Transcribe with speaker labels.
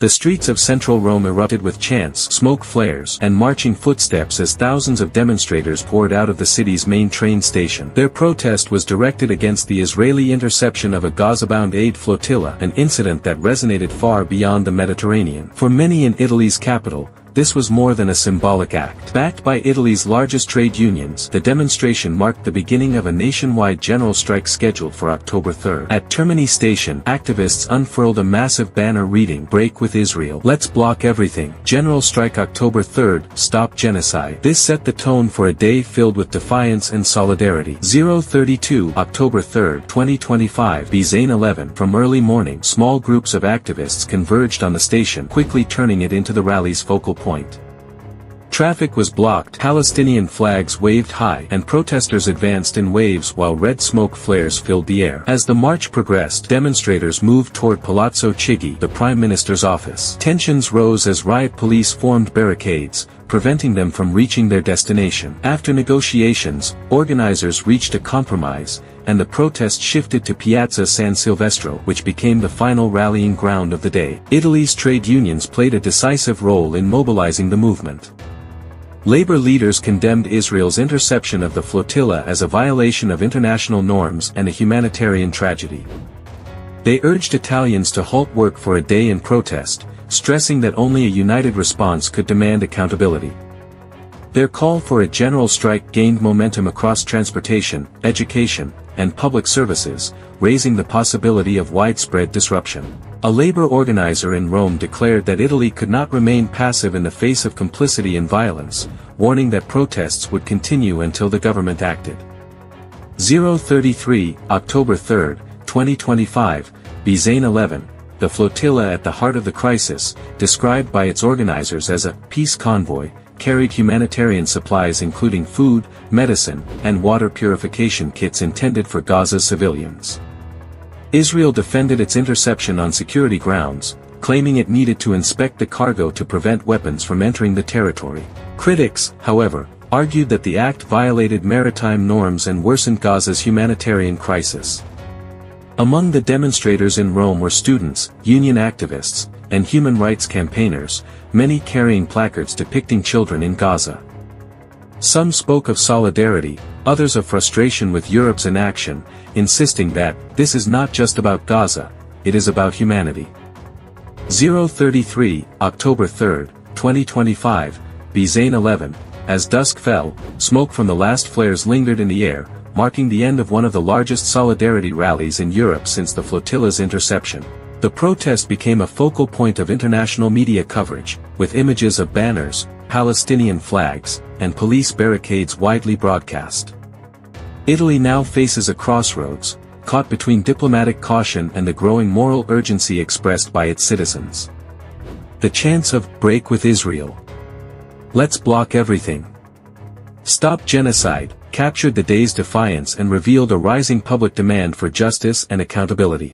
Speaker 1: The streets of central Rome erupted with chants, smoke flares, and marching footsteps as thousands of demonstrators poured out of the city's main train station. Their protest was directed against the Israeli interception of a Gaza-bound aid flotilla, an incident that resonated far beyond the Mediterranean. For many in Italy's capital, this was more than a symbolic act. Backed by Italy's largest trade unions, the demonstration marked the beginning of a nationwide general strike scheduled for October 3. At Termini Station, activists unfurled a massive banner reading, "Break with Israel. Let's block everything. General strike October 3, stop genocide." This set the tone for a day filled with defiance and solidarity. 032 October 3, 2025 Bizane 11. From early morning, small groups of activists converged on the station, quickly turning it into the rally's focal point. Traffic was blocked, Palestinian flags waved high, and protesters advanced in waves while red smoke flares filled the air. As the march progressed, demonstrators moved toward Palazzo Chigi, the Prime Minister's office. Tensions rose as riot police formed barricades, preventing them from reaching their destination. After negotiations, organizers reached a compromise, and the protest shifted to Piazza San Silvestro, which became the final rallying ground of the day. Italy's trade unions played a decisive role in mobilizing the movement. Labor leaders condemned Israel's interception of the flotilla as a violation of international norms and a humanitarian tragedy. They urged Italians to halt work for a day in protest, stressing that only a united response could demand accountability. Their call for a general strike gained momentum across transportation, education, and public services, raising the possibility of widespread disruption. A labor organizer in Rome declared that Italy could not remain passive in the face of complicity and violence, warning that protests would continue until the government acted. 033 October 3, 2025 Bizane 11. The flotilla at the heart of the crisis, described by its organizers as a peace convoy, carried humanitarian supplies including food, medicine, and water purification kits intended for Gaza's civilians. Israel defended its interception on security grounds, claiming it needed to inspect the cargo to prevent weapons from entering the territory. Critics, however, argued that the act violated maritime norms and worsened Gaza's humanitarian crisis. Among the demonstrators in Rome were students, union activists, and human rights campaigners, many carrying placards depicting children in Gaza. Some spoke of solidarity, others of frustration with Europe's inaction, insisting that, this is not just about Gaza, it is about humanity. 033 October 3, 2025 Bizane 11. As dusk fell, smoke from the last flares lingered in the air, marking the end of one of the largest solidarity rallies in Europe since the flotilla's interception. The protest became a focal point of international media coverage, with images of banners, Palestinian flags, and police barricades widely broadcast. Italy now faces a crossroads, caught between diplomatic caution and the growing moral urgency expressed by its citizens. The chants of "Break with Israel," "Let's block everything," "Stop genocide," captured the day's defiance and revealed a rising public demand for justice and accountability.